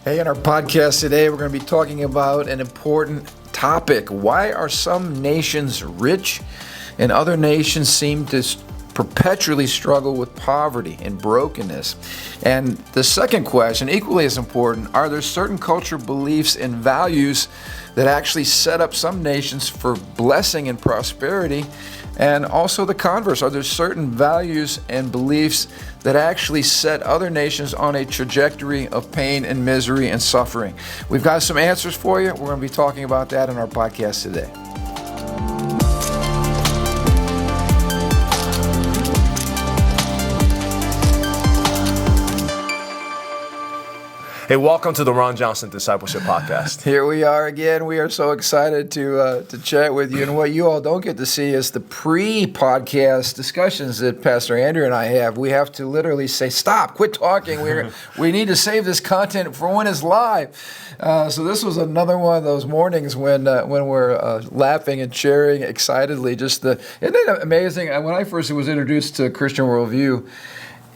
Hey, in our podcast today, we're going to be talking about an important topic. Why are some nations rich and other nations seem to perpetually struggle with poverty and brokenness? And the second question, equally as important, are there certain cultural beliefs and values that actually set up some nations for blessing and prosperity? And also the converse, are there certain values and beliefs that actually set other nations on a trajectory of pain and misery and suffering? We've got some answers for you. We're going to be talking about that in our podcast today. Hey, welcome to the Ron Johnson Discipleship Podcast. Here we are again. We are so excited to chat with you. And what you all don't get to see is the pre-podcast discussions that Pastor Andrew and I have. We have to literally say, stop, quit talking. We need to save this content for when it's live. So this was another one of those mornings when we're laughing and cheering excitedly. Isn't it amazing? When I first was introduced to Christian worldview,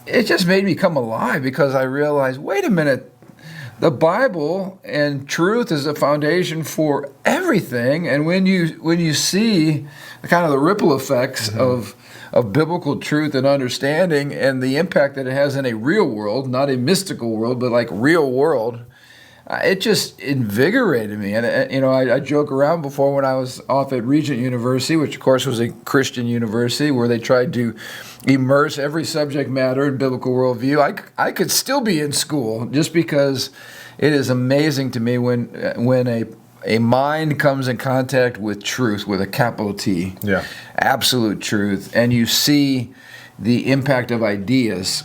it just made me come alive because I realized, wait a minute, the Bible and truth is the foundation for everything, and when you see kind of the ripple effects of biblical truth and understanding and the impact that it has in a real world, not a mystical world, but like real world, it just invigorated me. And I joke around before when I was off at Regent University, which of course was a Christian university, where they tried to immerse every subject matter in biblical worldview. I could still be in school just because it is amazing to me when a mind comes in contact with truth, with a capital T, absolute truth, and you see the impact of ideas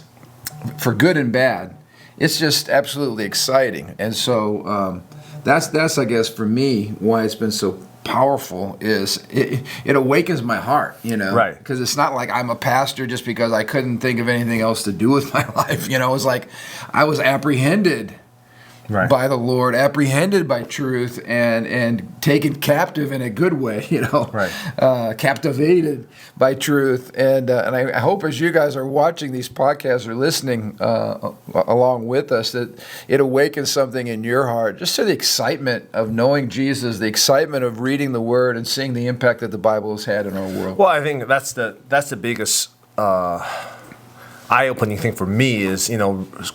for good and bad. It's just absolutely exciting. And so that's I guess, for me, why it's been so powerful is it awakens my heart, Right. Because it's not like I'm a pastor just because I couldn't think of anything else to do with my life. It's like I was apprehended by the Lord, apprehended by truth, and taken captive in a good way, captivated by truth. And I hope as you guys are watching these podcasts or listening along with us, that it awakens something in your heart, just to the excitement of knowing Jesus, the excitement of reading the Word and seeing the impact that the Bible has had in our world. Well, I think that's the biggest eye-opening thing for me is,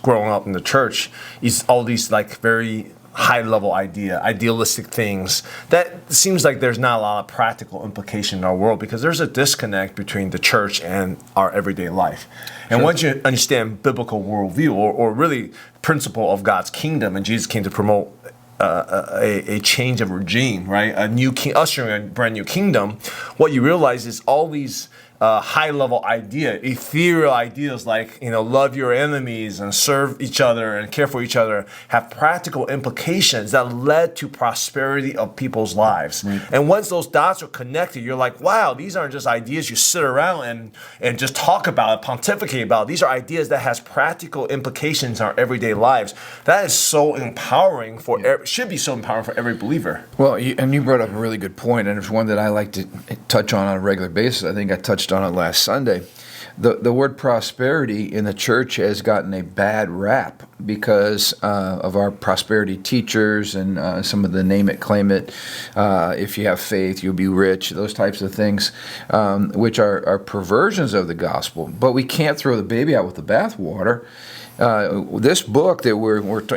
growing up in the church, is all these like very high-level idealistic things that seems like there's not a lot of practical implication in our world, because there's a disconnect between the church and our everyday life. And once you understand biblical worldview, or really principle of God's kingdom, and Jesus came to promote a change of regime, right? A new king, ushering a brand new kingdom. What you realize is all these high-level ethereal ideas like, love your enemies and serve each other and care for each other, have practical implications that led to prosperity of people's lives. Right. And once those dots are connected, you're like, wow, these aren't just ideas you sit around and just talk about, pontificate about. These are ideas that has practical implications in our everyday lives. That is so empowering should be so empowering for every believer. Well, you brought up a really good point, and it's one that I like to touch on a regular basis. I think I touched on it last Sunday. The word prosperity in the church has gotten a bad rap because of our prosperity teachers and some of the name it, claim it, if you have faith, you'll be rich, those types of things, which are perversions of the gospel. But we can't throw the baby out with the bathwater. This book that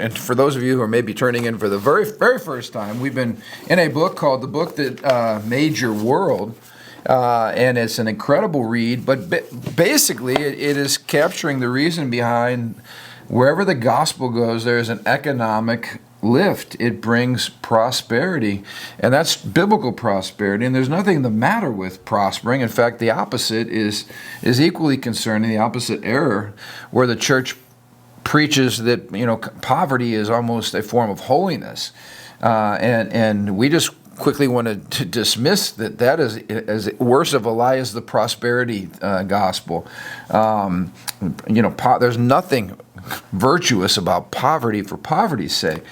and for those of you who are maybe turning in for the very, very first time, we've been in a book called The Book That Made Your World. And it's an incredible read, but basically it is capturing the reason behind wherever the gospel goes, there's an economic lift. It brings prosperity, and that's biblical prosperity, and there's nothing the matter with prospering. In fact, the opposite is equally concerning, the opposite error, where the church preaches that poverty is almost a form of holiness, and we just quickly want to dismiss that is as worse of a lie as the prosperity gospel. There's nothing virtuous about poverty for poverty's sake.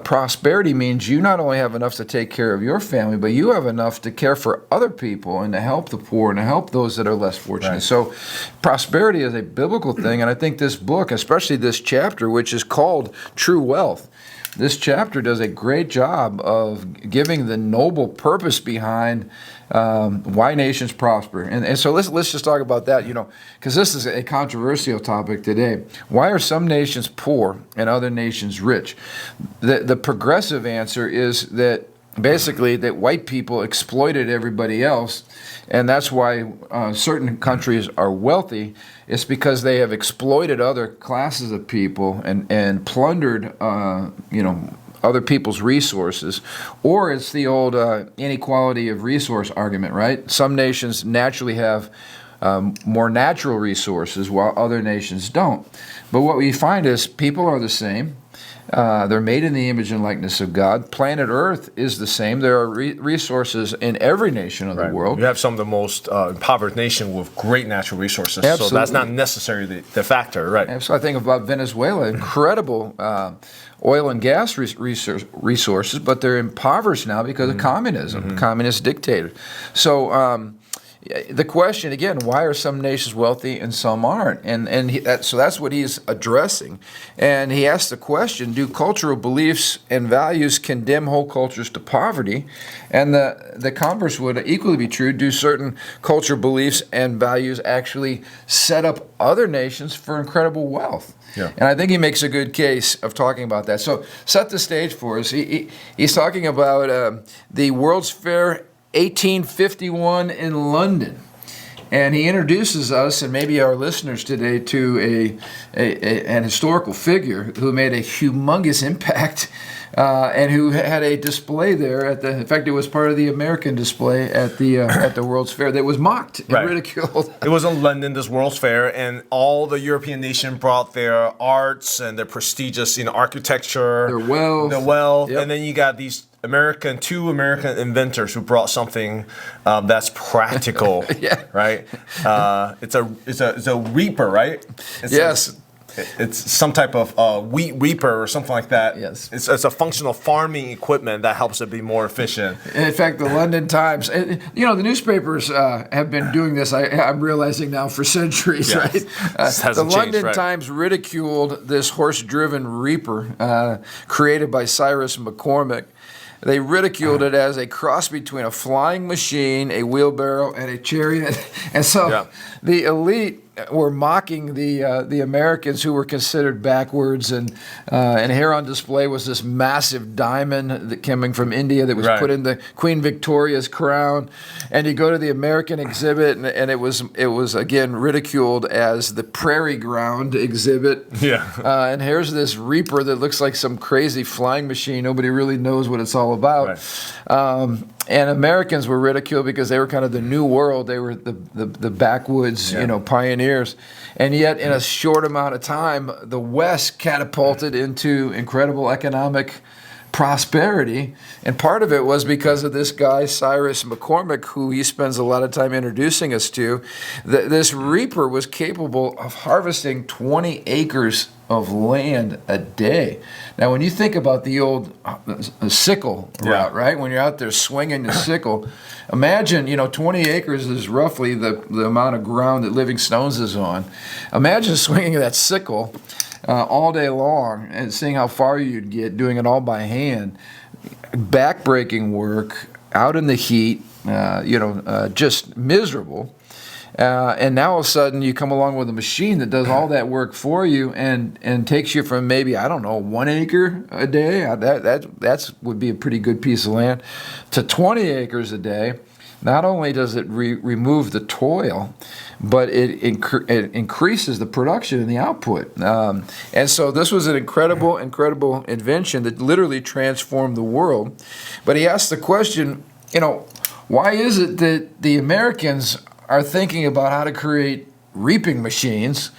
Prosperity means you not only have enough to take care of your family, but you have enough to care for other people and to help the poor and to help those that are less fortunate. Right. So prosperity is a biblical thing, and I think this book, especially this chapter, which is called True Wealth, this chapter does a great job of giving the noble purpose behind why nations prosper. And so let's just talk about that, because this is a controversial topic today. Why are some nations poor and other nations rich? The progressive answer is that basically that white people exploited everybody else, and that's why certain countries are wealthy. It's because they have exploited other classes of people and plundered, other people's resources. Or it's the old inequality of resource argument, right? Some nations naturally have more natural resources while other nations don't. But what we find is people are the same. They're made in the image and likeness of God. Planet Earth is the same. There are resources in every nation of the world. You have some of the most impoverished nations with great natural resources. Absolutely. So that's not necessarily the factor, right? So I think about Venezuela, incredible oil and gas resources, but they're impoverished now because of communism, communist dictator. So the question, again, why are some nations wealthy and some aren't? So that's what he's addressing. And he asks the question, do cultural beliefs and values condemn whole cultures to poverty? And the converse would equally be true. Do certain cultural beliefs and values actually set up other nations for incredible wealth? Yeah. And I think he makes a good case of talking about that. So set the stage for us. He's talking about the World's Fair 1851 in London. And he introduces us and maybe our listeners today to an historical figure who made a humongous impact and who had a display there in fact, it was part of the American display at the World's Fair that was mocked and ridiculed. It was in London, this World's Fair, and all the European nations brought their arts and their prestigious, architecture, their wealth, and then you got these two American inventors who brought something that's practical, right? It's a reaper, right? It's some type of wheat reaper or something like that. Yes. It's a functional farming equipment that helps it be more efficient. In fact, the London Times, the newspapers have been doing this, I'm realizing now, for centuries, right? The London Times ridiculed this horse-driven reaper created by Cyrus McCormick. They ridiculed it as a cross between a flying machine, a wheelbarrow, and a chariot. And so the elite were mocking the Americans who were considered backwards. And here on display was this massive diamond that coming from India that was put in the Queen Victoria's crown. And you go to the American exhibit, and it was again ridiculed as the prairie ground exhibit. And here's this reaper that looks like some crazy flying machine. Nobody really knows what it's all about. And Americans were ridiculed because they were kind of the new world. They were the backwoods, pioneers. And yet, in a short amount of time, the West catapulted into incredible economic prosperity. And part of it was because of this guy, Cyrus McCormick, who he spends a lot of time introducing us to. This reaper was capable of harvesting 20 acres of land a day. Now, when you think about the old sickle route, right? When you're out there swinging the sickle, imagine, 20 acres is roughly the amount of ground that Living Stones is on. Imagine swinging that sickle all day long and seeing how far you'd get, doing it all by hand. Back-breaking work, out in the heat, just miserable. And now all of a sudden you come along with a machine that does all that work for you and takes you from maybe, 1 acre a day, that would be a pretty good piece of land, to 20 acres a day. Not only does it remove the toil, but it increases the production and the output. And so this was an incredible invention that literally transformed the world. But he asked the question, why is it that the Americans are thinking about how to create reaping machines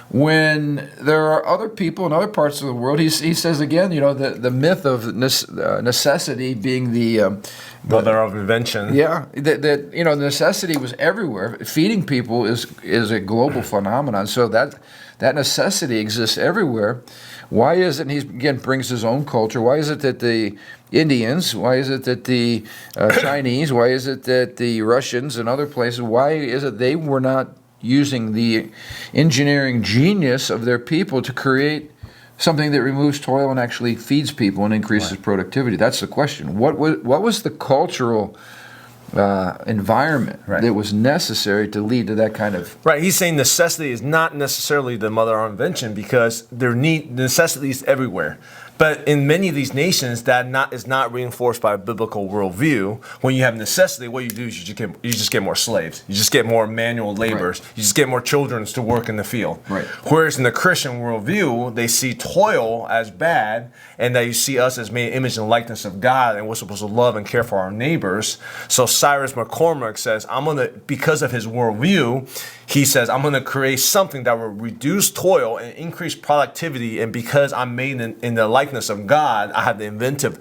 when there are other people in other parts of the world? He says again, the myth of necessity being the mother of invention. Yeah, that necessity was everywhere. Feeding people is a global phenomenon. So that necessity exists everywhere. Why is it, and he again brings his own culture, why is it that the Indians, why is it that the Chinese, why is it that the Russians and other places, why is it they were not using the engineering genius of their people to create something that removes toil and actually feeds people and increases productivity? That's the question. What was the cultural environment that was necessary to lead to that kind of... Right, he's saying necessity is not necessarily the mother of invention, because there need necessities everywhere. But in many of these nations, that is not reinforced by a biblical worldview. When you have necessity, what you do is you just get more slaves. You just get more manual laborers. You just get more children to work in the field. Right. Whereas in the Christian worldview, they see toil as bad, and that you see us as made image and likeness of God, and we're supposed to love and care for our neighbors. So Cyrus McCormick says, because of his worldview, he says, I'm going to create something that will reduce toil and increase productivity. And because I'm made in the likeness of God, I have the inventive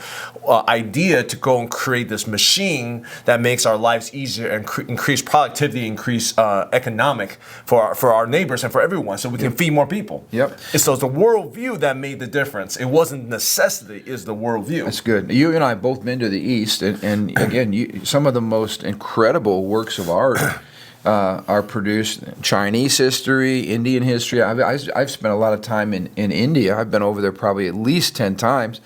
idea to go and create this machine that makes our lives easier and increase productivity, increase economic for our neighbors and for everyone, so we can feed more people. Yep. And so it's the worldview that made the difference. It wasn't necessity, it's the worldview. That's good. You and I have both been to the East, and again, some of the most incredible works of art are produced. Chinese history, Indian history. I've spent a lot of time in India. I've been over there probably at least 10 times.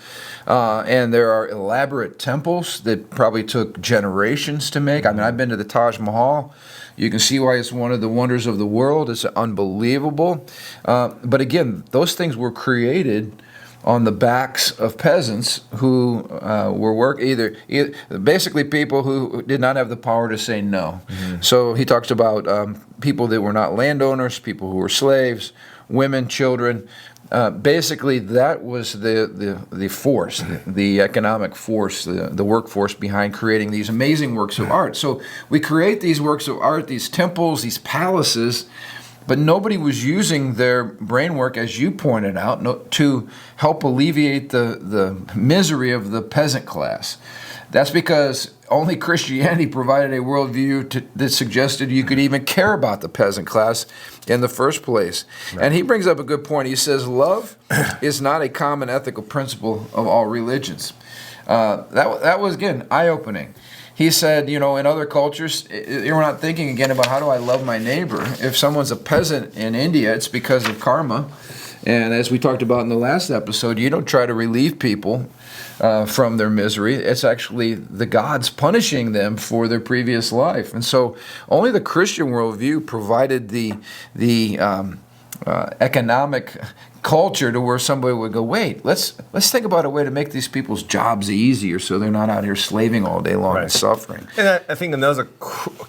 And there are elaborate temples that probably took generations to make. I mean, I've been to the Taj Mahal. You can see why it's one of the wonders of the world. It's unbelievable. But again, those things were created on the backs of peasants who were either basically people who did not have the power to say no. Mm-hmm. So he talks about people that were not landowners, people who were slaves, women, children. Basically, that was the force, the economic force, the workforce behind creating these amazing works of art. So we create these works of art, these temples, these palaces, but nobody was using their brain work, as you pointed out, to help alleviate the misery of the peasant class. That's because only Christianity provided a worldview that suggested you could even care about the peasant class in the first place. Right. And he brings up a good point. He says, love is not a common ethical principle of all religions. That was, again, eye-opening. He said, in other cultures, you're not thinking again about how do I love my neighbor. If someone's a peasant in India, it's because of karma. And as we talked about in the last episode, you don't try to relieve people from their misery. It's actually the gods punishing them for their previous life. And so only the Christian worldview provided the economic culture to where somebody would go, wait, let's think about a way to make these people's jobs easier so they're not out here slaving all day long and suffering. And I think another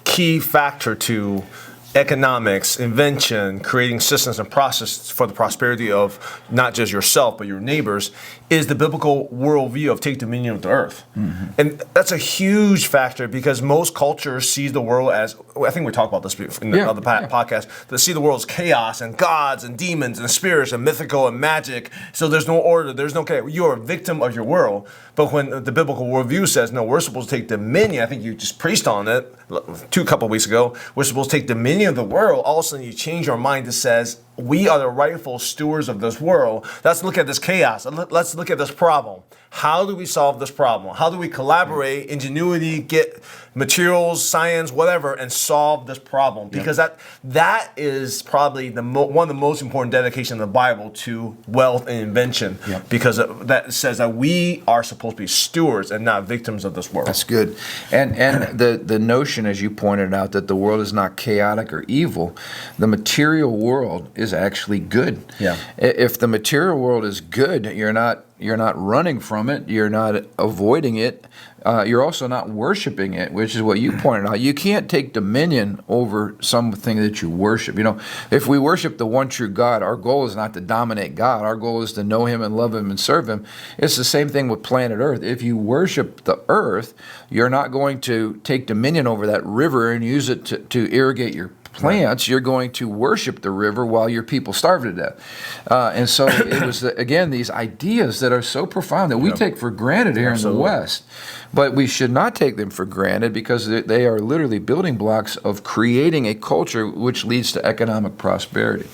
key factor to economics, invention, creating systems and processes for the prosperity of not just yourself but your neighbors is the biblical worldview of take dominion of the earth. Mm-hmm. And that's a huge factor because most cultures see the world as, I think we talked about this in the other podcast, they see the world as chaos and gods and demons and spirits and mythical and magic. So there's no order, there's no chaos. You're a victim of your world. But when the biblical worldview says, no, we're supposed to take dominion, I think you just preached on it a couple of weeks ago, we're supposed to take dominion of the world, all of a sudden you change your mind that says, we are the rightful stewards of this world. Let's look at this chaos. Let's look at this problem. How do we solve this problem? How do we collaborate, ingenuity, get materials, science, whatever, and solve this problem? Because that is probably one of the most important dedications in the Bible to wealth and invention. Because that says that we are supposed to be stewards and not victims of this world. That's good. And the notion, as you pointed out, that the world is not chaotic or evil, the material world is actually good. Yeah. If the material world is good, you're not running from it, you're not avoiding it, you're also not worshiping it, which is what you pointed out. You can't take dominion over something that you worship. If we worship the one true God, our goal is not to dominate God. Our goal is to know Him and love Him and serve Him. It's the same thing with planet Earth. If you worship the earth, you're not going to take dominion over that river and use it to irrigate your plants, you're going to worship the river while your people starve to death. And so it was, again, these ideas that are so profound that we take for granted here in the West. But we should not take them for granted because they are literally building blocks of creating a culture which leads to economic prosperity.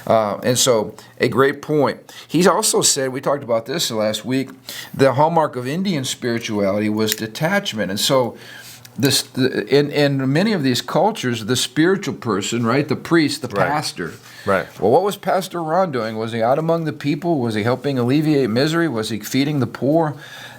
And so, a great point. He's also said, we talked about this last week, the hallmark of Indian spirituality was detachment. And so, in many of these cultures, the spiritual person, right, the priest, the pastor. Right. Well, what was Pastor Ron doing? Was he out among the people? Was he helping alleviate misery? Was he feeding the poor?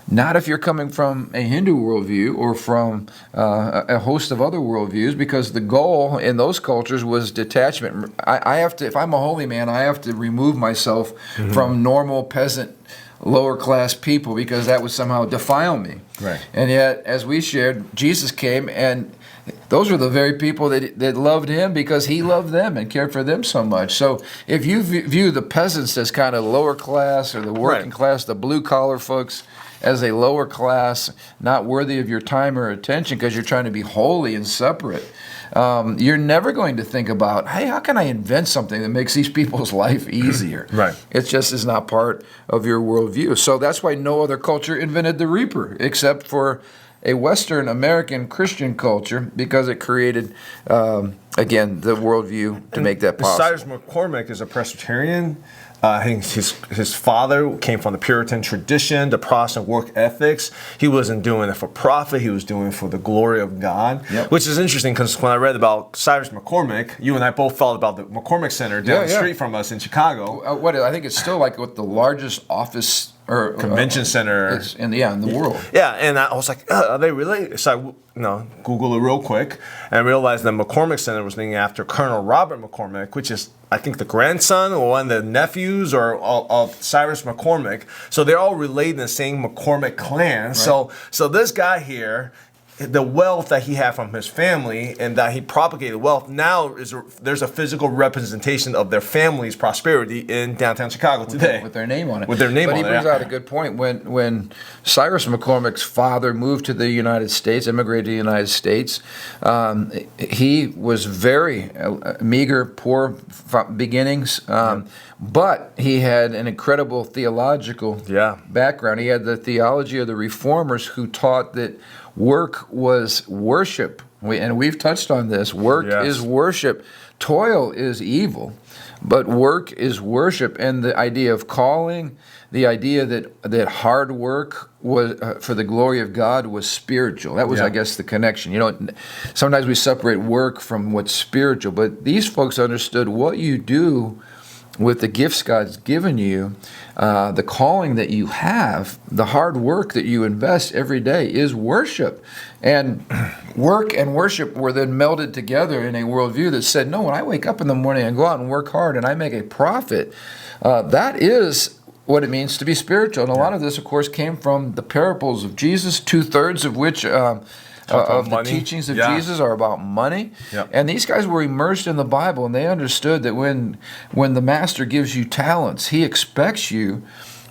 Not if you're coming from a Hindu worldview or from a host of other worldviews, because the goal in those cultures was detachment. I have to, if I'm a holy man, I have to remove myself from normal peasant, lower class people because that would somehow defile me. Right. And yet, as we shared, Jesus came and those were the very people that loved him because he loved them and cared for them so much. So if you view the peasants as kind of lower class or the working class, the blue collar folks, as a lower class, not worthy of your time or attention because you're trying to be holy and separate, you're never going to think about, hey, how can I invent something that makes these people's life easier? Right. It just is not part of your worldview. So that's why no other culture invented the reaper except for a Western American Christian culture because it created, again, the worldview to make that possible. Cyrus McCormick is a Presbyterian. I think his father came from the Puritan tradition, the Protestant work ethics. He wasn't doing it for profit. He was doing it for the glory of God, which is interesting because when I read about Cyrus McCormick, you and I both felt about the McCormick Center down the street from us in Chicago. I think it's still like what the largest office or convention center in the world. Yeah, and I was like, are they related? So I Googled it real quick and realized that McCormick Center was named after Colonel Robert McCormick, which is, I think, the grandson or one of the nephews of Cyrus McCormick. So they're all related in the same McCormick clan. Right. So this guy here, the wealth that he had from his family and that he propagated wealth, now there's a physical representation of their family's prosperity in downtown Chicago today. With their name on it. With their name on it. But he brings out a good point. When Cyrus McCormick's father moved to the United States, immigrated to the United States, he was very meager, poor beginnings, but he had an incredible theological background. He had the theology of the Reformers who taught that work was worship. And we've touched on this. Work is worship. Toil is evil, but work is worship. And the idea of calling, the idea that hard work was for the glory of God was spiritual. That was, I guess, the connection. Sometimes we separate work from what's spiritual, but these folks understood what you do with the gifts God's given you, the calling that you have, the hard work that you invest every day is worship. And work and worship were then melded together in a worldview that said, no, when I wake up in the morning and go out and work hard and I make a profit, that is what it means to be spiritual. And a lot of this, of course, came from the parables of Jesus, 2/3 of which of the teachings of Jesus are about money. And these guys were immersed in the Bible, and they understood that when the master gives you talents, he expects you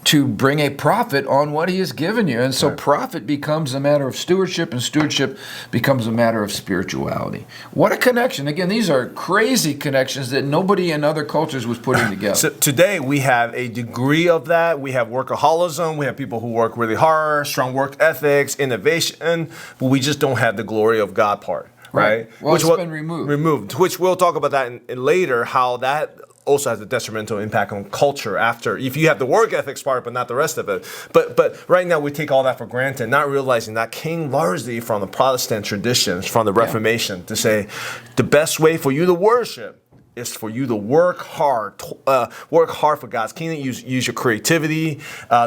to bring a profit on what he has given you. And so profit becomes a matter of stewardship, and stewardship becomes a matter of spirituality. What a connection. Again, these are crazy connections that nobody in other cultures was putting together. So today we have a degree of that. We have workaholism. We have people who work really hard, strong work ethics, innovation, but we just don't have the glory of God part. Right? Well, it's been removed. Which we'll talk about that in later, how that also has a detrimental impact on culture after, if you have the work ethics part, but not the rest of it. But right now we take all that for granted, not realizing that came largely from the Protestant traditions, from the Reformation, to say the best way for you to worship is for you to work hard for God's kingdom, use your creativity.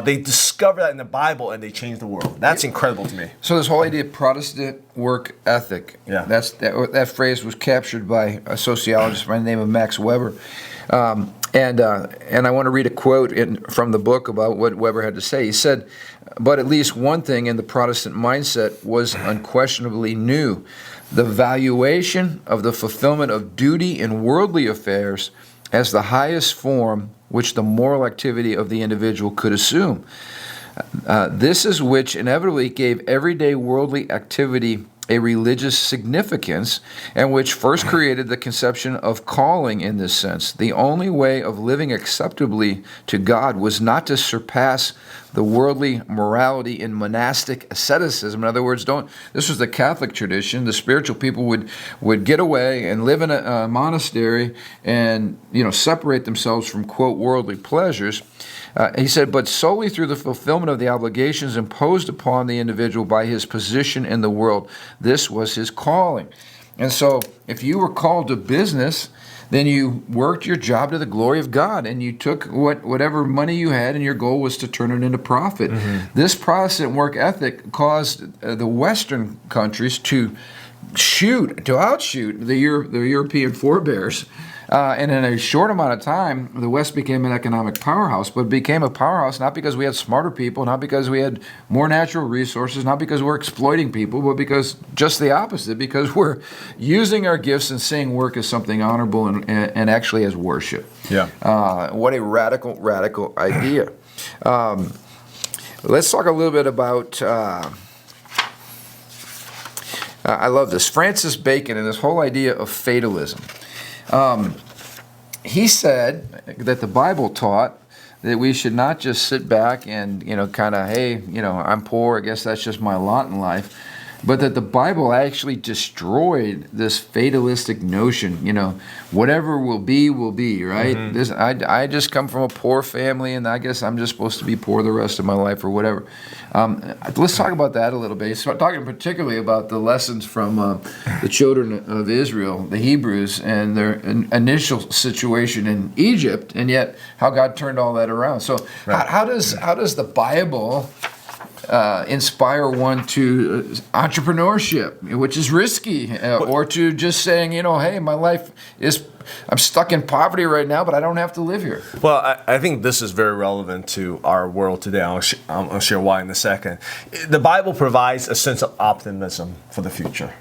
They discover that in the Bible and they change the world. That's incredible to me. So this whole idea of Protestant work ethic, that phrase was captured by a sociologist by the name of Max Weber. And I want to read a quote from the book about what Weber had to say. He said, but at least one thing in the Protestant mindset was unquestionably new: the valuation of the fulfillment of duty in worldly affairs as the highest form which the moral activity of the individual could assume. This is which inevitably gave everyday worldly activity a religious significance, and which first created the conception of calling in this sense. The only way of living acceptably to God was not to surpass the worldly morality in monastic asceticism. In other words, this was the Catholic tradition. The spiritual people would get away and live in a monastery and separate themselves from, quote, worldly pleasures. He said, but solely through the fulfillment of the obligations imposed upon the individual by his position in the world. This was his calling. And so if you were called to business, then you worked your job to the glory of God, and you took whatever money you had, and your goal was to turn it into profit. Mm-hmm. This Protestant work ethic caused the Western countries to outshoot the European forebears. And in a short amount of time, the West became an economic powerhouse, but it became a powerhouse not because we had smarter people, not because we had more natural resources, not because we're exploiting people, but because just the opposite, because we're using our gifts and seeing work as something honorable and actually as worship. Yeah. What a radical idea. Let's talk a little bit about... I love this. Francis Bacon and this whole idea of fatalism. He said that the Bible taught that we should not just sit back and, hey, I'm poor, I guess that's just my lot in life, but that the Bible actually destroyed this fatalistic notion, whatever will be, right? Mm-hmm. I just come from a poor family, and I guess I'm just supposed to be poor the rest of my life or whatever. Let's talk about that a little bit. So talking particularly about the lessons from the children of Israel, the Hebrews, and their initial situation in Egypt, and yet how God turned all that around. So right. How does the Bible inspire one to entrepreneurship, which is risky, or to just saying, hey, my life I'm stuck in poverty right now, but I don't have to live here. Well, I think this is very relevant to our world today. I'll share why in a second. The Bible provides a sense of optimism for the future,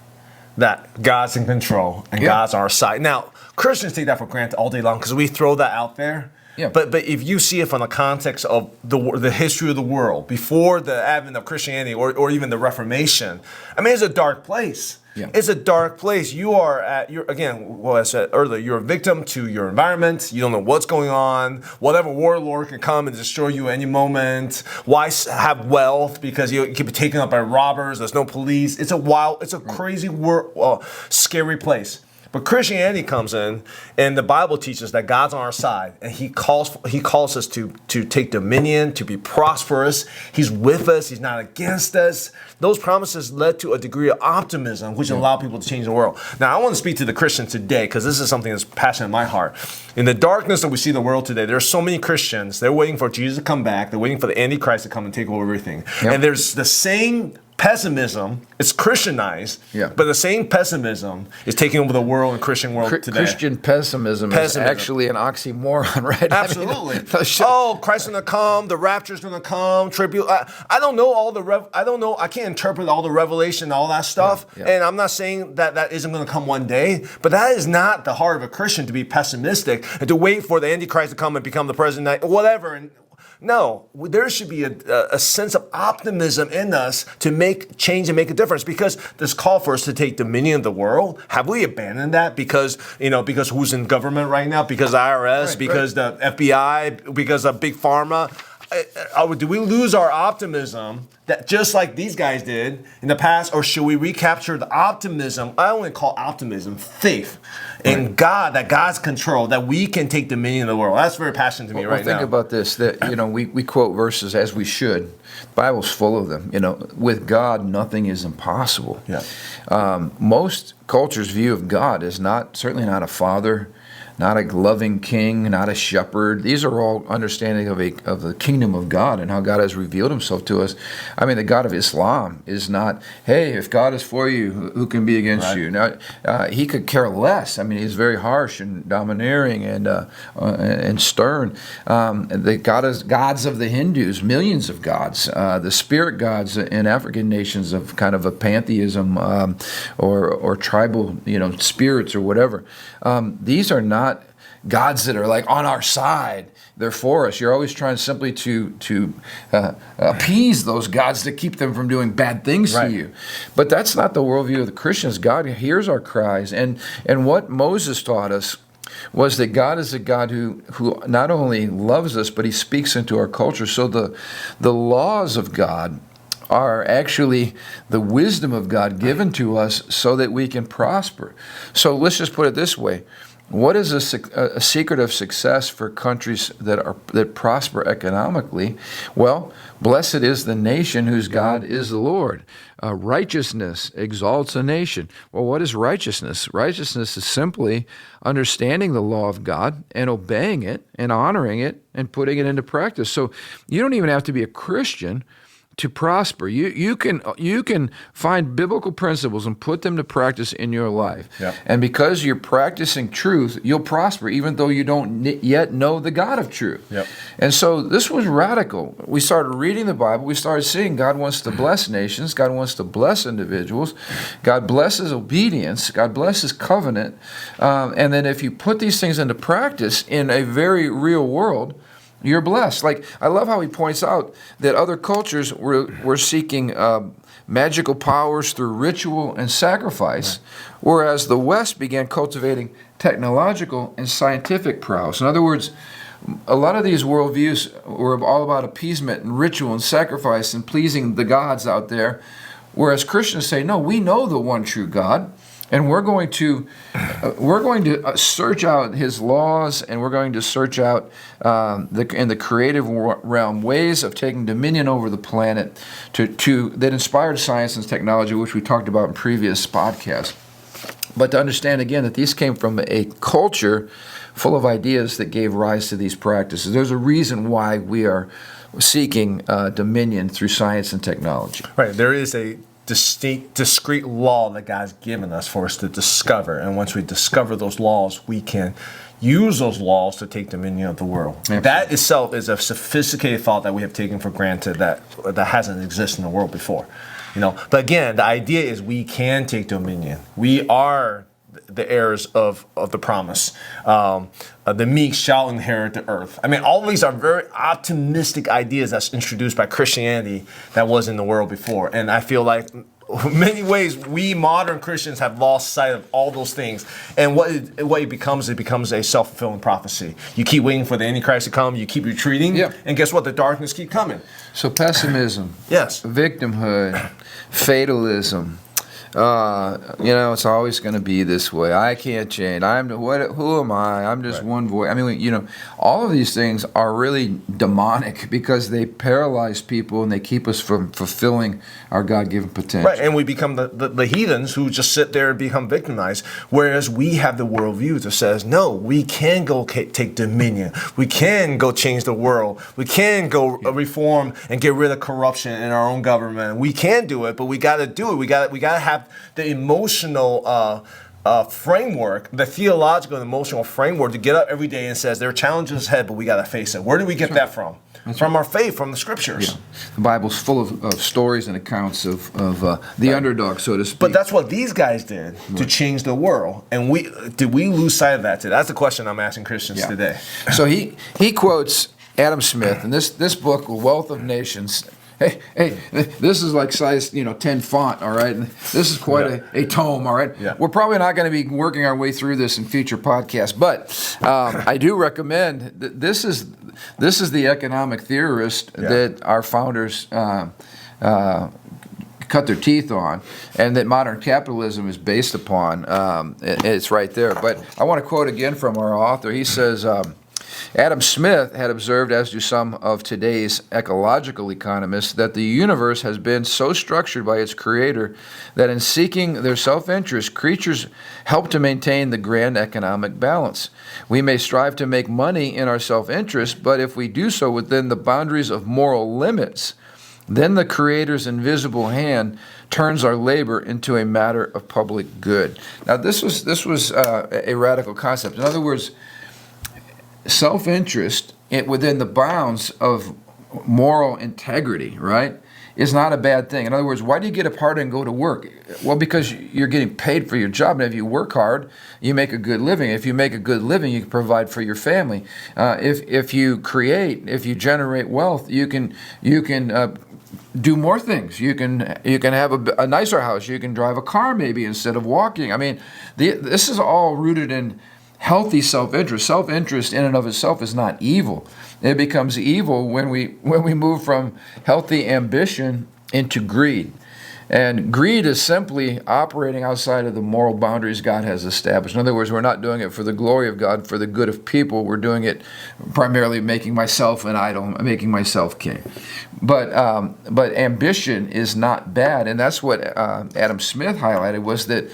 that God's in control and God's on our side. Now, Christians take that for granted all day long because we throw that out there. Yeah. But if you see it from the context of the history of the world, before the advent of Christianity or even the Reformation, it's a dark place. Yeah. It's a dark place. You're what I said earlier, you're a victim to your environment. You don't know what's going on. Whatever warlord can come and destroy you any moment. Why have wealth? Because you can be taken up by robbers. There's no police. It's a crazy, scary place. But Christianity comes in, and the Bible teaches that God's on our side, and He calls us to take dominion, to be prosperous. He's with us. He's not against us. Those promises led to a degree of optimism, which allowed people to change the world. Now, I want to speak to the Christians today, because this is something that's passionate in my heart. In the darkness that we see in the world today, there are so many Christians. They're waiting for Jesus to come back. They're waiting for the Antichrist to come and take over everything. Yep. And there's the same pessimism. It's Christianized, but the same pessimism is taking over the world and Christian world today. Christian pessimism is actually an oxymoron, right? Absolutely. Christ's going to come, the rapture's going to come, I don't know I can't interpret all the revelation and all that stuff, and I'm not saying that isn't going to come one day, but that is not the heart of a Christian to be pessimistic and to wait for the Antichrist to come and become the president, whatever. No, there should be a sense of optimism in us to make change and make a difference, because this call for us to take dominion of the world, have we abandoned that because who's in government right now? Because the IRS, the FBI, because of Big Pharma? Do we lose our optimism that just like these guys did in the past, or should we recapture the optimism? I only call optimism faith in God, that God's control, that we can take dominion of the world. That's very passionate to me right now. Think about this, that we quote verses as we should. The Bible's full of them. With God, nothing is impossible. Yeah. Most cultures' view of God is certainly not a father, not a loving king, not a shepherd. These are all understanding of the kingdom of God and how God has revealed Himself to us. The God of Islam is not, hey, if God is for you, who can be against you? Now, He could care less. He's very harsh and domineering and stern. The gods of the Hindus, millions of gods. The spirit gods in African nations of kind of a pantheism or tribal, spirits or whatever. These are not gods that are like on our side, they're for us. You're always trying simply to appease those gods to keep them from doing bad things to you. But that's not the worldview of the Christians. God hears our cries. And what Moses taught us was that God is a God who not only loves us, but he speaks into our culture. So the laws of God are actually the wisdom of God given to us so that we can prosper. So let's just put it this way. What is a secret of success for countries that prosper economically? Well, blessed is the nation whose God is the Lord. Righteousness exalts a nation. Well, what is righteousness? Righteousness is simply understanding the law of God and obeying it and honoring it and putting it into practice. So you don't even have to be a Christian to prosper. You can find biblical principles and put them to practice in your life. Yep. And because you're practicing truth, you'll prosper even though you don't yet know the God of truth. Yep. And so this was radical. We started reading the Bible. We started seeing God wants to bless nations. God wants to bless individuals. God blesses obedience. God blesses covenant. And then if you put these things into practice in a very real world, you're blessed. Like, I love how he points out that other cultures were seeking magical powers through ritual and sacrifice, whereas the West began cultivating technological and scientific prowess. In other words, a lot of these worldviews were all about appeasement and ritual and sacrifice and pleasing the gods out there, whereas Christians say, no, we know the one true God. And we're going to search out his laws, and we're going to search out in the creative realm ways of taking dominion over the planet that inspired science and technology, which we talked about in previous podcasts. But to understand again that these came from a culture full of ideas that gave rise to these practices. There's a reason why we are seeking dominion through science and technology. Right. There is a discrete law that God's given us for us to discover. And once we discover those laws, we can use those laws to take dominion of the world. Absolutely. That itself is a sophisticated thought that we have taken for granted that hasn't existed in the world before. But again, the idea is we can take dominion. We are the heirs of the promise. The meek shall inherit the earth. I mean, all of these are very optimistic ideas that's introduced by Christianity that was in the world before. And I feel like in many ways, we modern Christians have lost sight of all those things. And what it becomes a self-fulfilling prophecy. You keep waiting for the Antichrist to come, you keep retreating, and guess what? The darkness keep coming. So pessimism, yes, victimhood, fatalism, it's always going to be this way. I can't change. Who am I? I'm just one voice. I mean, all of these things are really demonic because they paralyze people and they keep us from fulfilling our God-given potential. Right, and we become the heathens who just sit there and become victimized, whereas we have the worldview that says, no, we can go take dominion. We can go change the world. We can go reform and get rid of corruption in our own government. We can do it, but we got to do it. We got to have the emotional framework, the theological and emotional framework to get up every day and says there are challenges ahead, but we got to face it. Where do we get that from? From our faith, from the scriptures. Yeah. The Bible's full of stories and accounts of the underdog, so to speak. But that's what these guys did to change the world. And did we lose sight of that today? That's the question I'm asking Christians today. So he quotes Adam Smith, and this book, Wealth of Nations. Hey, this is like size 10 font, all right? And this is quite a tome, all right? Yeah. We're probably not going to be working our way through this in future podcasts, but I do recommend that this is the economic theorist that our founders cut their teeth on, and that modern capitalism is based upon. It's right there. But I want to quote again from our author. He says, Adam Smith had observed, as do some of today's ecological economists, that the universe has been so structured by its creator that in seeking their self-interest, creatures help to maintain the grand economic balance. We may strive to make money in our self-interest, but if we do so within the boundaries of moral limits, then the Creator's invisible hand turns our labor into a matter of public good. Now, this was a radical concept. In other words, self-interest within the bounds of moral integrity, right, is not a bad thing. In other words, why do you get up hard and go to work? Well, because you're getting paid for your job, and if you work hard, you make a good living. If you make a good living, you can provide for your family. If you create, if you generate wealth, you can do more things. You can have a nicer house. You can drive a car maybe instead of walking. I mean, this is all rooted in healthy self-interest. Self-interest in and of itself is not evil. It becomes evil when we move from healthy ambition into greed. And greed is simply operating outside of the moral boundaries God has established. In other words, we're not doing it for the glory of God, for the good of people. We're doing it primarily making myself an idol, making myself king. But ambition is not bad, and that's what Adam Smith highlighted, was that,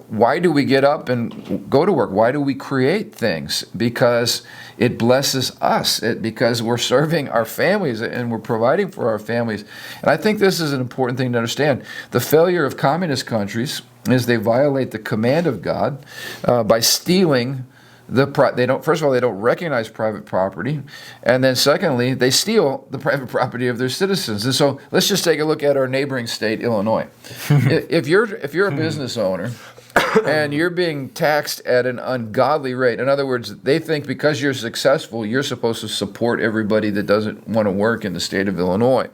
why do we get up and go to work? Why do we create things? Because it blesses us, because we're serving our families and we're providing for our families. And I think this is an important thing to understand. The failure of communist countries is they violate the command of God by stealing they don't recognize private property, and then secondly, they steal the private property of their citizens. And so let's just take a look at our neighboring state, Illinois. If you're a business owner and you're being taxed at an ungodly rate, in other words, they think because you're successful, you're supposed to support everybody that doesn't want to work in the state of Illinois.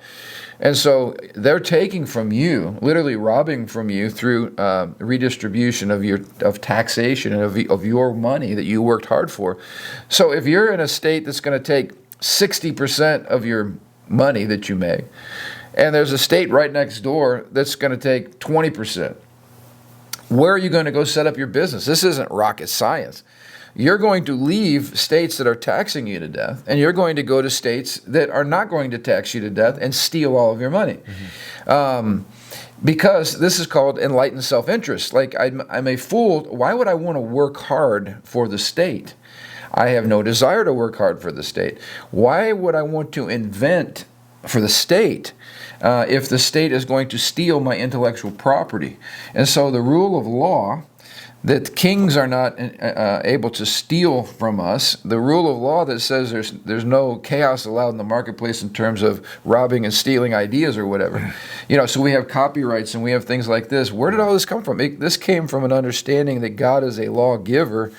And so they're taking from you, literally robbing from you through redistribution of taxation and of your money that you worked hard for. So if you're in a state that's going to take 60% of your money that you make, and there's a state right next door that's going to take 20%, where are you going to go set up your business? This isn't rocket science. You're going to leave states that are taxing you to death, and you're going to go to states that are not going to tax you to death and steal all of your money. Because this is called enlightened self-interest. Like, I'm a fool. Why would I want to work hard for the state? I have no desire to work hard for the state. Why would I want to invent for the state if the state is going to steal my intellectual property? And so the rule of law, that kings are not able to steal from us, the rule of law that says there's no chaos allowed in the marketplace in terms of robbing and stealing ideas or whatever. So we have copyrights and we have things like this. Where did all this come from? This came from an understanding that God is a lawgiver,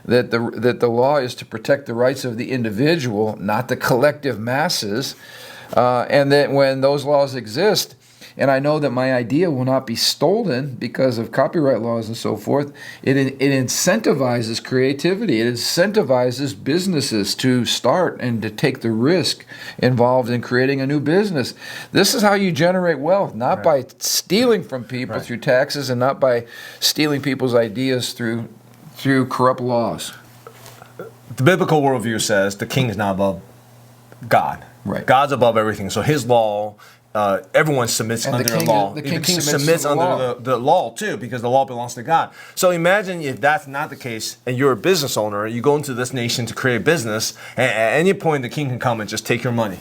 that the law is to protect the rights of the individual, not the collective masses, and that when those laws exist, and I know that my idea will not be stolen because of copyright laws and so forth, it incentivizes creativity. It incentivizes businesses to start and to take the risk involved in creating a new business. This is how you generate wealth, not by stealing from people through taxes, and not by stealing people's ideas through corrupt laws. The biblical worldview says the king is not above God. Right. God's above everything. So his law, everyone submits under the law. The king submits under the law too, because the law belongs to God. So imagine if that's not the case, and you're a business owner, you go into this nation to create a business, and at any point the king can come and just take your money.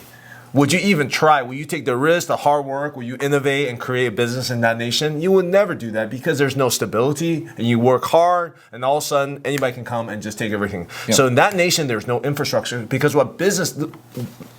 Would you even try? Will you take the risk, the hard work? Will you innovate and create a business in that nation? You would never do that, because there's no stability, and you work hard, and all of a sudden anybody can come and just take everything. Yep. So in that nation, there's no infrastructure, because what business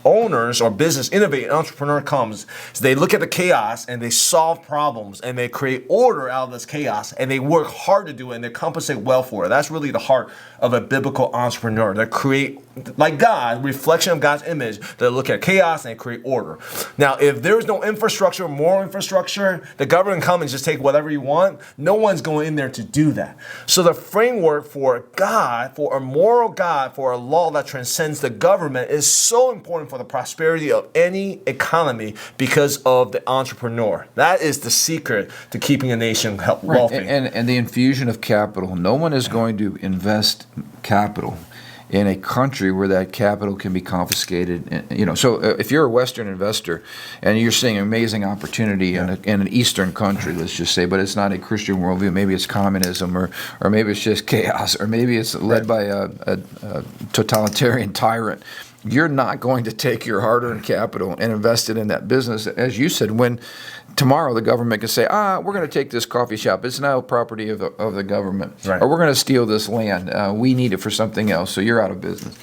owners or business innovative entrepreneur comes is they look at the chaos and they solve problems and they create order out of this chaos, and they work hard to do it and they compensate well for it. That's really the heart of a biblical entrepreneur. They create, like God, reflection of God's image. They look at chaos and they create order. Now, if there's no infrastructure, moral infrastructure, the government come and just take whatever you want, no one's going in there to do that. So the framework for God, for a moral God, for a law that transcends the government is so important for the prosperity of any economy, because of the entrepreneur. That is the secret to keeping a nation wealthy. And the infusion of capital. No one is going to invest capital in a country where that capital can be confiscated. So if you're a Western investor and you're seeing amazing opportunity in an Eastern country, let's just say, but it's not a Christian worldview, maybe it's communism, or maybe it's just chaos, or maybe it's led by a totalitarian tyrant, you're not going to take your hard-earned capital and invest it in that business. As you said, when tomorrow the government can say, we're going to take this coffee shop. It's now property of the government. Right. Or we're going to steal this land. We need it for something else, so you're out of business.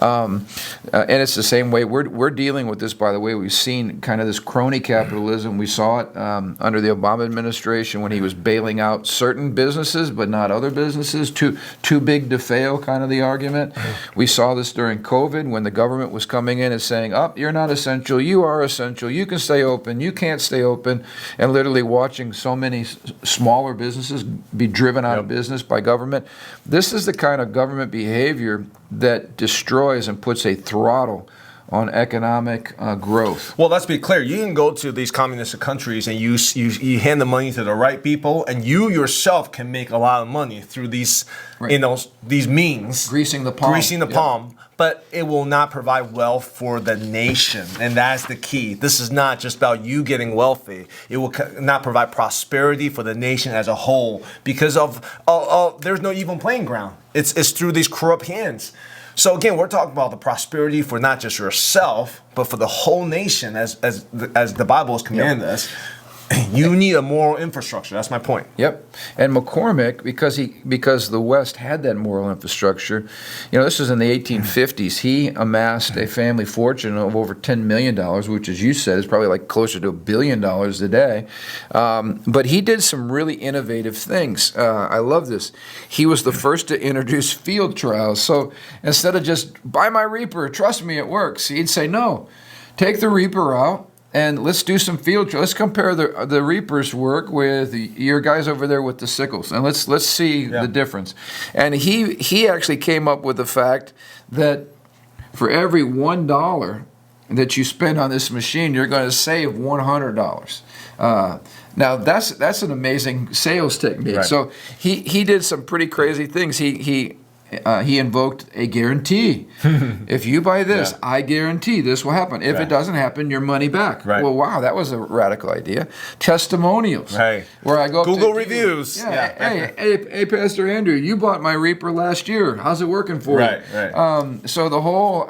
And it's the same way. We're dealing with this, by the way. We've seen kind of this crony capitalism. We saw it under the Obama administration when he was bailing out certain businesses, but not other businesses. Too big to fail, kind of the argument. We saw this during COVID when the government was coming in and saying, you're not essential. You are essential. You can stay open. You can't stay open. And literally watching so many smaller businesses be driven out of business by government. This is the kind of government behavior that destroys and puts a throttle on economic growth. Well, let's be clear. You can go to these communist countries and you hand the money to the right people, and you yourself can make a lot of money through these, these means. Greasing the palm. But it will not provide wealth for the nation, and that's the key. This is not just about you getting wealthy. It will not provide prosperity for the nation as a whole because of there's no even playing ground. It's through these corrupt hands. So again, we're talking about the prosperity for not just yourself, but for the whole nation, as the Bible has commanded us. You need a moral infrastructure. That's my point. Yep. And McCormick, because the West had that moral infrastructure, this was in the 1850s. He amassed a family fortune of over $10 million, which, as you said, is probably like closer to $1 billion today. But he did some really innovative things. I love this. He was the first to introduce field trials. So instead of just buy my reaper, trust me, it works, he'd say, no, take the reaper out. And let's do some field trials. Let's compare the reaper's work with your guys over there with the sickles, and let's see the difference. And he actually came up with the fact that for every $1 that you spend on this machine, you're going to save $100. Now that's an amazing sales technique. Right. So he did some pretty crazy things. He invoked a guarantee. If you buy this, I guarantee this will happen. If it doesn't happen, your money back. Right. Well, wow, that was a radical idea. Testimonials. Right. Where I go Google reviews. Hey, Pastor Andrew, you bought my reaper last year. How's it working for you? Right. So the whole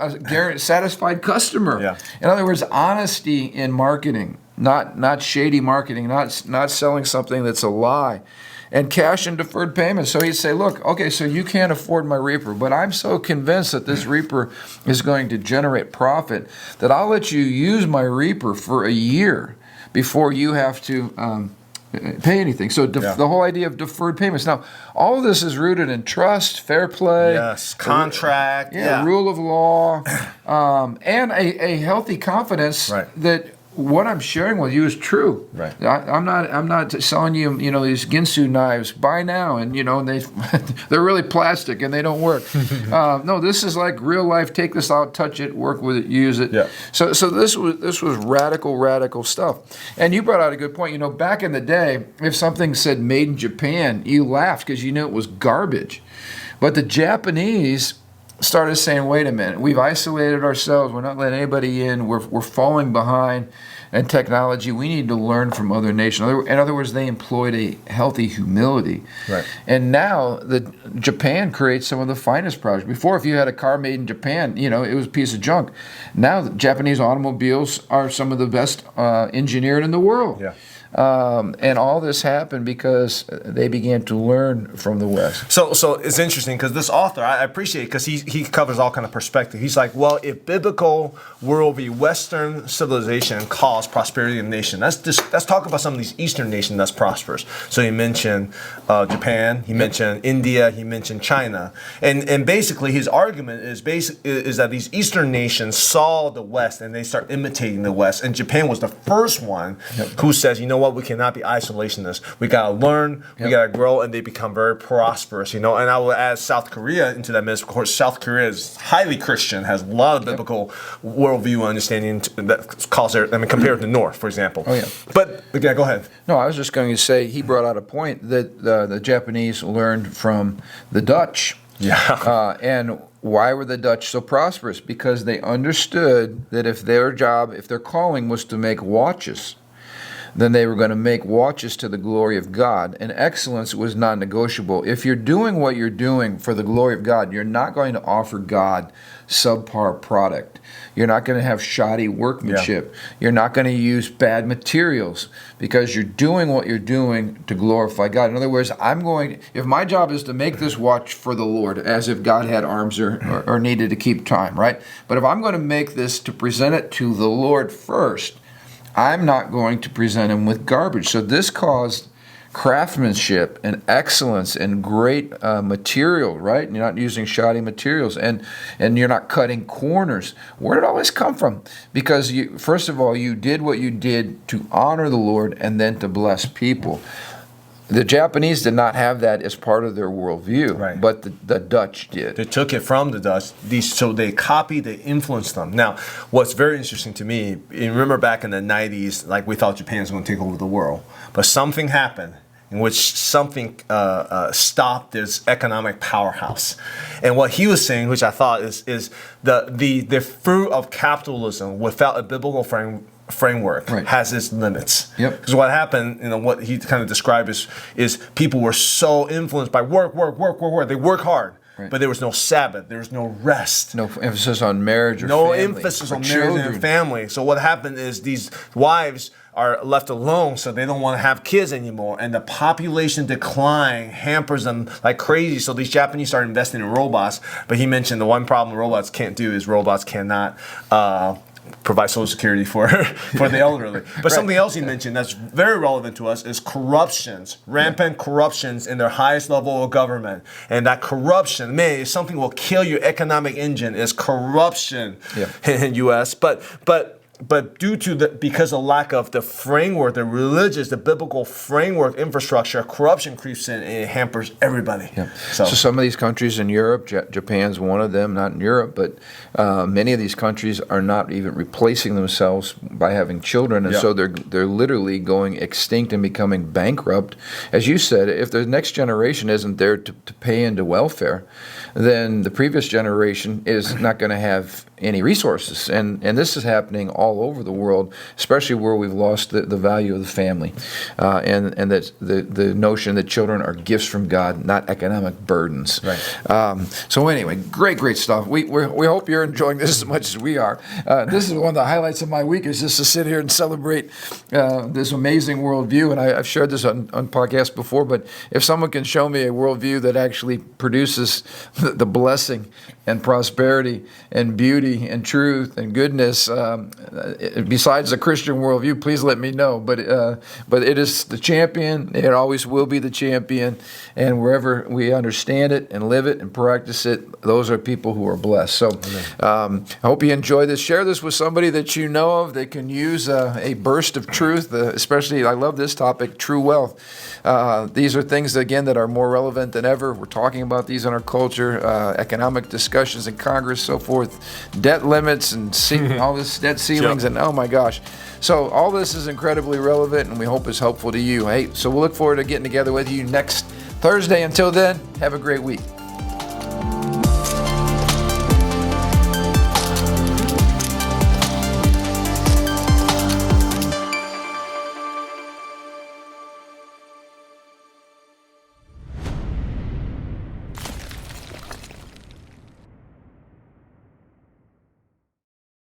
satisfied customer. Yeah. In other words, honesty in marketing, not shady marketing, not selling something that's a lie. And cash and deferred payments. So he'd say, look, okay, so you can't afford my reaper, but I'm so convinced that this reaper is going to generate profit that I'll let you use my reaper for a year before you have to pay anything. So the whole idea of deferred payments. Now, all of this is rooted in trust, fair play. Contract. Rule of law, and a healthy confidence that what I'm sharing with you is true. Right. I'm not selling you, these Ginsu knives. Buy now, and they're really plastic and they don't work. No, this is like real life. Take this out, touch it, work with it, use it. Yeah. So this was radical stuff. And you brought out a good point. Back in the day, if something said made in Japan, you laughed because you knew it was garbage. But the Japanese started saying, wait a minute, we've isolated ourselves, we're not letting anybody in, we're falling behind in technology, we need to learn from other nations. In other words, they employed a healthy humility. Right. And now Japan creates some of the finest products. Before, if you had a car made in Japan, it was a piece of junk. Now the Japanese automobiles are some of the best engineered in the world. Yeah. And all this happened because they began to learn from the West. So it's interesting because this author, I appreciate it because he covers all kind of perspective. He's like, well, if biblical worldview, Western civilization caused prosperity in the nation, let's talk about some of these Eastern nations that's prosperous. So he mentioned Japan, he mentioned India, he mentioned China, and basically his argument is that these Eastern nations saw the West and they start imitating the West, and Japan was the first one who says, what, we cannot be isolationists. We got to learn, we got to grow, and they become very prosperous, And I will add South Korea into that mix. Of course, South Korea is highly Christian, has a lot of biblical worldview understanding that calls it, compared to the North, for example. Oh, yeah. But, go ahead. No, I was just going to say, he brought out a point that the Japanese learned from the Dutch. Yeah. And why were the Dutch so prosperous? Because they understood that if their calling was to make watches, then they were going to make watches to the glory of God, and excellence was non-negotiable. If you're doing what you're doing for the glory of God, you're not going to offer God subpar product. You're not going to have shoddy workmanship. You're not going to use bad materials, because you're doing what you're doing to glorify God. In other words, if my job is to make this watch for the Lord, as if God had arms or needed to keep time, right? But if I'm going to make this to present it to the Lord first, I'm not going to present him with garbage. So this caused craftsmanship and excellence and great material, right? You're not using shoddy materials, and you're not cutting corners. Where did all this come from? Because first of all, you did what you did to honor the Lord and then to bless people. The Japanese did not have that as part of their worldview, right, but the Dutch did. They took it from the Dutch. So they copied, they influenced them. Now, what's very interesting to me, you remember back in the 90s, like we thought Japan was going to take over the world. But something happened in which something stopped this economic powerhouse. And what he was saying, which I thought is the fruit of capitalism without a biblical framework has its limits. Because what happened, what he kind of described is people were so influenced by work. They work hard. Right. But there was no Sabbath. There was no rest. No emphasis on marriage or no family. Emphasis on marriage and family. So what happened is these wives are left alone, so they don't want to have kids anymore. And the population decline hampers them like crazy. So these Japanese started investing in robots. But he mentioned the one problem robots can't do is robots cannot provide Social Security for the elderly. But something else he mentioned that's very relevant to us is rampant corruptions in their highest level of government. And that corruption, man, is something will kill your economic engine, is corruption in U.S. But because of lack of the framework, the biblical framework infrastructure, corruption creeps in and it hampers everybody. Yeah. So some of these countries in Europe, Japan's one of them, not in Europe, but many of these countries are not even replacing themselves by having children, and so they're literally going extinct and becoming bankrupt. As you said, if the next generation isn't there to pay into welfare, then the previous generation is not going to have any resources. And this is happening all over the world, especially where we've lost the value of the family, and that the notion that children are gifts from God, not economic burdens. Right. So anyway, great stuff. We hope you're enjoying this as much as we are. This is one of the highlights of my week, is just to sit here and celebrate this amazing worldview. And I've shared this on podcasts before, but if someone can show me a worldview that actually produces the blessing and prosperity and beauty and truth and goodness, besides the Christian worldview, please let me know. But it is the champion. It always will be the champion. And wherever we understand it and live it and practice it, those are people who are blessed. So I hope you enjoy this. Share this with somebody that you know of that can use a burst of truth, especially, I love this topic, true wealth. These are things, again, that are more relevant than ever. We're talking about these in our culture, economic discussions in Congress, so forth, debt limits and all this debt ceilings, and oh my gosh. So all this is incredibly relevant, and we hope it's helpful to you. Hey, so we'll look forward to getting together with you next Thursday. Until then, have a great week.